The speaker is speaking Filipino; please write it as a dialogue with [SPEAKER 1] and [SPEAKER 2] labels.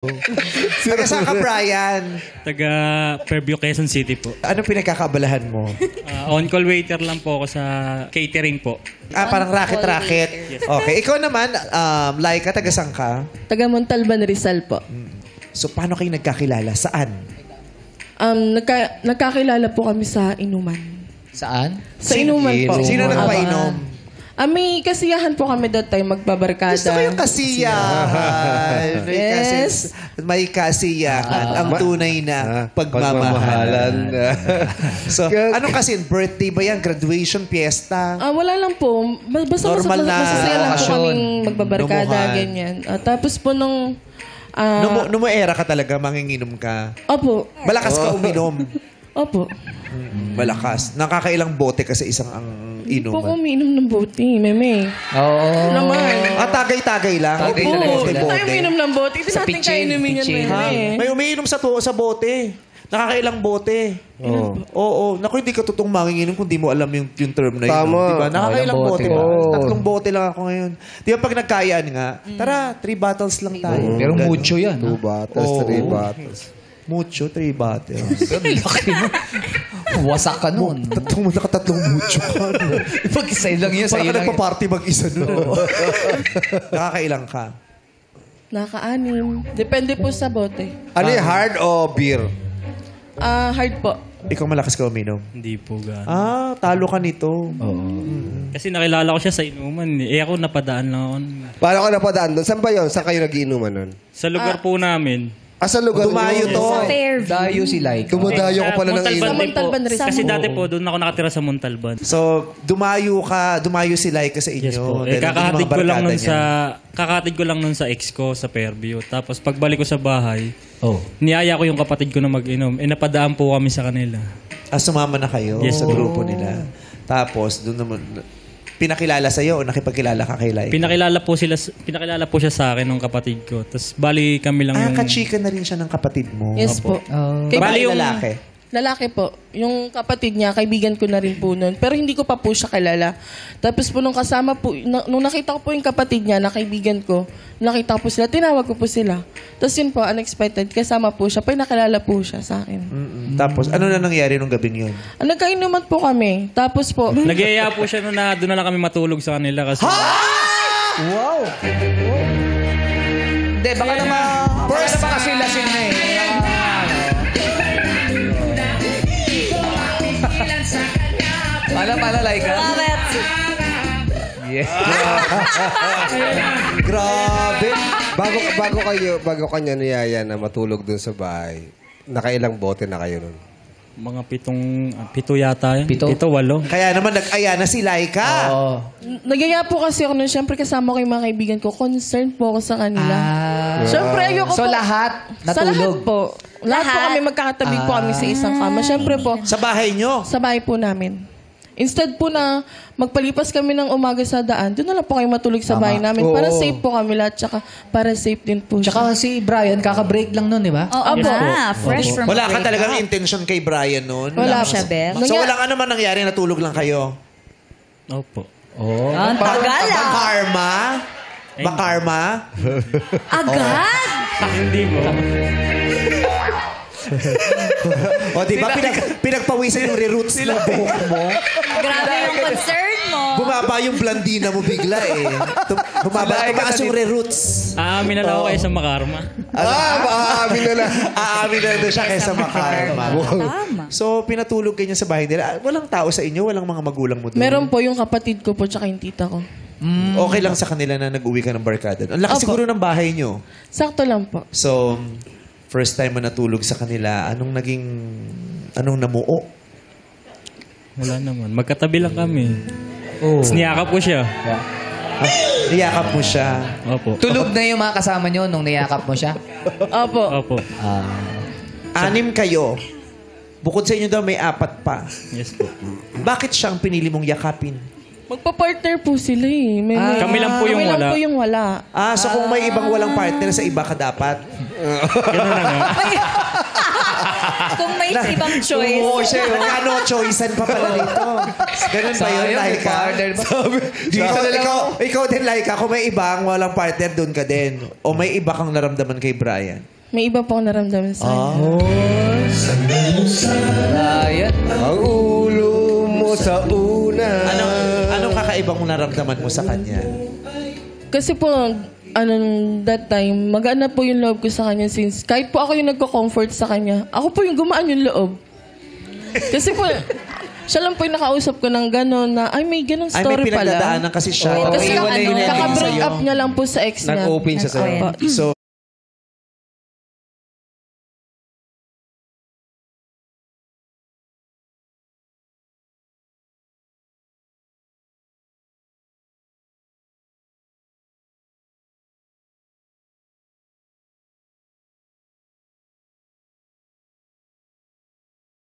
[SPEAKER 1] Taga saan ka, Brian?
[SPEAKER 2] Taga Fairview, Quezon City po.
[SPEAKER 1] Ano pinagkakabalahan mo?
[SPEAKER 2] On-call waiter lang po ako sa catering po.
[SPEAKER 1] Parang racket-racket. Okay. Ikaw naman, Laika, taga saan ka?
[SPEAKER 3] Taga Montalban, Rizal po.
[SPEAKER 1] So, paano kayo nagkakilala? Saan?
[SPEAKER 3] Nagkakilala po kami sa inuman.
[SPEAKER 4] Saan?
[SPEAKER 3] Sa inuman po.
[SPEAKER 1] Sino nagpainom?
[SPEAKER 3] May kasiyahan po kami that time, magbabarkada.
[SPEAKER 1] Gusto ko yung kasiyahan.
[SPEAKER 3] Yes.
[SPEAKER 1] May kasiyahan. Ang tunay na pagmamahalan. So, ano kasi? Birthday ba yan? Graduation? Fiesta?
[SPEAKER 3] Wala lang po. Basta
[SPEAKER 1] Normal na
[SPEAKER 3] masasaya lang po
[SPEAKER 1] okasyon.
[SPEAKER 3] kaming magbabarkada,
[SPEAKER 1] Lumuhan.
[SPEAKER 3] ganyan. Tapos po nung...
[SPEAKER 1] Numuera ka talaga, manginginom ka.
[SPEAKER 3] Opo.
[SPEAKER 1] Malakas ka uminom.
[SPEAKER 3] Opo.
[SPEAKER 1] Malakas. Nakakailang bote ka sa isang
[SPEAKER 3] Hindi po
[SPEAKER 1] inuman.
[SPEAKER 3] umiinom ng bote, meme.
[SPEAKER 4] Oo.
[SPEAKER 3] Naman.
[SPEAKER 1] Tagay-tagay lang.
[SPEAKER 4] Tagay
[SPEAKER 3] Opo.
[SPEAKER 4] talaga
[SPEAKER 3] Hindi
[SPEAKER 4] sila.
[SPEAKER 3] tayo umiinom ng bote. Hindi
[SPEAKER 4] Sa
[SPEAKER 3] natin
[SPEAKER 4] pitchin,
[SPEAKER 3] kainin yan,
[SPEAKER 4] pitchin.
[SPEAKER 3] meme.
[SPEAKER 1] May umiinom sa bote. Nakakailang bote. Oo. Naku, hindi ka totoong manginginom kung di mo alam yung term na yun.
[SPEAKER 5] Tama.
[SPEAKER 1] Diba? Nakakailang
[SPEAKER 4] Ilang
[SPEAKER 1] bote
[SPEAKER 4] bote.
[SPEAKER 1] ba?
[SPEAKER 5] Oo.
[SPEAKER 1] 3 bote lang ako ngayon. Di ba pag nagkayaan nga, tara, 3 bottles lang tayo.
[SPEAKER 4] Pero
[SPEAKER 1] Ganun.
[SPEAKER 4] mucho yan.
[SPEAKER 5] 2 bottles,
[SPEAKER 1] Oo.
[SPEAKER 5] 3 bottles.
[SPEAKER 1] Mucho, 3 bottles.
[SPEAKER 4] Laki mo. Wasak ka nun.
[SPEAKER 1] Tatlong mucho ka.
[SPEAKER 4] Pag-isa lang yun,
[SPEAKER 1] Parang
[SPEAKER 4] sa'yo
[SPEAKER 1] ka
[SPEAKER 4] lang.
[SPEAKER 1] nagpa-party mag-isa nun. Nakakailang ka?
[SPEAKER 3] Naka-anim. Depende po sa bote.
[SPEAKER 5] Ano yung hard o beer?
[SPEAKER 3] Hard po.
[SPEAKER 1] Ikaw malakas ka uminom?
[SPEAKER 2] Hindi po gano'n.
[SPEAKER 1] Talo ka nito.
[SPEAKER 2] Kasi nakilala ko siya sa inuman. Ako napadaan lang ako.
[SPEAKER 5] Paano ka napadaan doon? Saan ba yun? Saan kayo nagiinuman nun?
[SPEAKER 2] Sa lugar po namin.
[SPEAKER 5] Sa lugar
[SPEAKER 1] Dumayo
[SPEAKER 5] mo?
[SPEAKER 1] to.
[SPEAKER 6] Sa Fairview.
[SPEAKER 4] Dayo si Laika.
[SPEAKER 5] Dumadayo ko pala ng
[SPEAKER 2] Montalban
[SPEAKER 5] inuman.
[SPEAKER 2] din po.
[SPEAKER 3] Montalban rin.
[SPEAKER 2] Kasi dati po, doon ako nakatira sa Montalban.
[SPEAKER 1] So, dumayo si Laika sa inyo.
[SPEAKER 2] Yes po.
[SPEAKER 1] Dahil nandun yung mga
[SPEAKER 2] Kakatid ko lang nun sa ex ko sa Fairview. Tapos pagbalik ko sa bahay,
[SPEAKER 4] Oh.
[SPEAKER 2] niyaya ko yung kapatid ko na mag-inom. Napadaan po kami sa kanila.
[SPEAKER 1] Sumama na kayo
[SPEAKER 2] Yes
[SPEAKER 1] sa
[SPEAKER 2] po.
[SPEAKER 1] grupo nila. Tapos, doon naman, pinakilala sa'yo o nakipagkilala ka kay Laika?
[SPEAKER 2] Pinakilala po siya sa akin ng kapatid ko. Tapos bali kami lang yung...
[SPEAKER 1] Kachika na rin siya ng kapatid mo.
[SPEAKER 3] Yes po.
[SPEAKER 1] Babae,
[SPEAKER 2] Bali yung-
[SPEAKER 1] lalaki.
[SPEAKER 3] Lalaki po. Yung kapatid niya, kaibigan ko na rin po noon. Pero hindi ko pa po siya kilala. Tapos po nung kasama po, nung nakita ko po yung kapatid niya na kaibigan ko, nakita ko po sila, tinawag ko po sila. Tapos yun po, unexpected, kasama po siya, nakilala po siya sa akin.
[SPEAKER 1] Tapos, ano na nangyari nung gabing yun?
[SPEAKER 3] Nagkainuman po kami. Tapos po,
[SPEAKER 2] Nagyaya po siya na doon na lang kami matulog sa kanila kasi...
[SPEAKER 4] Wow! Hindi, baka naman... Baka naman kasi lasing na eh. Pala, Laika.
[SPEAKER 6] Love it.
[SPEAKER 4] Yes.
[SPEAKER 1] Grabe!
[SPEAKER 5] Bago kanya niyaya na matulog dun sa bahay, nakailang bote na kayo nun?
[SPEAKER 2] Mga pito yata yun.
[SPEAKER 4] Pito?
[SPEAKER 2] 8.
[SPEAKER 1] Kaya naman nag-aya na si Laika.
[SPEAKER 4] Oo.
[SPEAKER 3] nagyaya po kasi ako nun. Siyempre kasama ko yung mga kaibigan ko. Concerned po ako sa kanila. Siyempre ayoko
[SPEAKER 4] So
[SPEAKER 3] po.
[SPEAKER 4] lahat
[SPEAKER 3] Sa lahat
[SPEAKER 4] natulog?
[SPEAKER 3] po. Lahat po
[SPEAKER 6] Lahat?
[SPEAKER 3] kami magkakatabi po kami sa isang kama. Siyempre po,
[SPEAKER 1] Sa bahay nyo.
[SPEAKER 3] sa bahay po namin. Instead po na magpalipas kami ng umaga sa daan, doon na lang po kayo matulog sa bahay namin. Para safe po kami lahat, tsaka para safe din po siya.
[SPEAKER 4] Tsaka si Brian, kaka-break lang nun, di ba?
[SPEAKER 6] Oo nga. Fresh from
[SPEAKER 1] Wala ka
[SPEAKER 6] the
[SPEAKER 1] talagang
[SPEAKER 6] breakup.
[SPEAKER 1] intention kay Brian noon.
[SPEAKER 3] Wala
[SPEAKER 6] siya,
[SPEAKER 3] po.
[SPEAKER 6] Beth.
[SPEAKER 1] So, walang ano man nangyari, natulog lang kayo.
[SPEAKER 2] Opo.
[SPEAKER 4] Oo.
[SPEAKER 6] Ang tagal ah.
[SPEAKER 1] Bakarma? Bakarma?
[SPEAKER 6] Agad?
[SPEAKER 2] Hindi po.
[SPEAKER 1] O, di ba? Pinagpawisan yung re-roots ng buhok mo.
[SPEAKER 6] Grabe yung concern mo.
[SPEAKER 1] Bumaba yung blandina mo bigla eh. Tumaas yung re-roots.
[SPEAKER 2] Aamin na lang ako kayo sa makarma.
[SPEAKER 5] Maamin na lang.
[SPEAKER 1] Aamin na doon siya kaysa makarma.
[SPEAKER 6] Tama.
[SPEAKER 1] So, pinatulog kayo sa bahay nila. Walang tao sa inyo? Walang mga magulang mo doon?
[SPEAKER 3] Meron po yung kapatid ko po, tsaka yung tita ko.
[SPEAKER 1] Okay lang sa kanila na nag-uwi ka ng barkada. Ang laki
[SPEAKER 3] Opo.
[SPEAKER 1] siguro ng bahay nyo.
[SPEAKER 3] Sakto lang po.
[SPEAKER 1] So, first time mo natulog sa kanila, anong namuo?
[SPEAKER 2] Wala naman. Magkatabi lang kami.
[SPEAKER 4] Oh.
[SPEAKER 2] Tapos niyakap ko siya.
[SPEAKER 1] Niyakap mo siya.
[SPEAKER 2] Opo.
[SPEAKER 4] Tulog na yung mga kasama nyo nung niyakap mo siya?
[SPEAKER 3] Opo.
[SPEAKER 2] Opo.
[SPEAKER 1] 6 kayo. Bukod sa inyo daw, may 4 pa.
[SPEAKER 2] Yes po.
[SPEAKER 1] Bakit siya ang pinili mong yakapin?
[SPEAKER 3] Magpa-partner po sila eh.
[SPEAKER 2] Kami lang po yung
[SPEAKER 3] Kami lang
[SPEAKER 2] wala.
[SPEAKER 3] po yung wala.
[SPEAKER 1] So kung may ibang walang partner, sa iba ka dapat.
[SPEAKER 2] Ganun na nga.
[SPEAKER 6] Kung may ibang choice.
[SPEAKER 1] Oo, siya yun. Ano, choicean pa pala dito. Ganun ba yun,
[SPEAKER 4] Sayang, may
[SPEAKER 1] Laika?
[SPEAKER 4] partner ba?
[SPEAKER 1] Dito, ikaw din, Laika. Kung may ibang walang partner, doon ka din. O may iba kang naramdaman kay Brian?
[SPEAKER 3] May iba pong naramdaman sa kanya.
[SPEAKER 4] Ayan.
[SPEAKER 5] Ang ulo mo sa una.
[SPEAKER 1] Anong kakaibang mo naramdaman mo sa kanya?
[SPEAKER 3] Kasi po, that time, magaan na po yung loob ko sa kanya since kahit po ako yung nagko-comfort sa kanya, ako po yung gumaan yung loob. Kasi po, siya lang po yung nakausap ko ng gano'n na, ay, may ganong
[SPEAKER 1] Ay, may
[SPEAKER 3] story pala.
[SPEAKER 1] pinagdadaanan kasi siya.
[SPEAKER 6] Oo.
[SPEAKER 3] Kasi
[SPEAKER 6] Iwan na yun
[SPEAKER 3] kaka-break
[SPEAKER 1] sa'yo.
[SPEAKER 3] up niya lang po sa ex niya.
[SPEAKER 5] Nag-open siya sa'yo.
[SPEAKER 3] Opo.
[SPEAKER 1] So,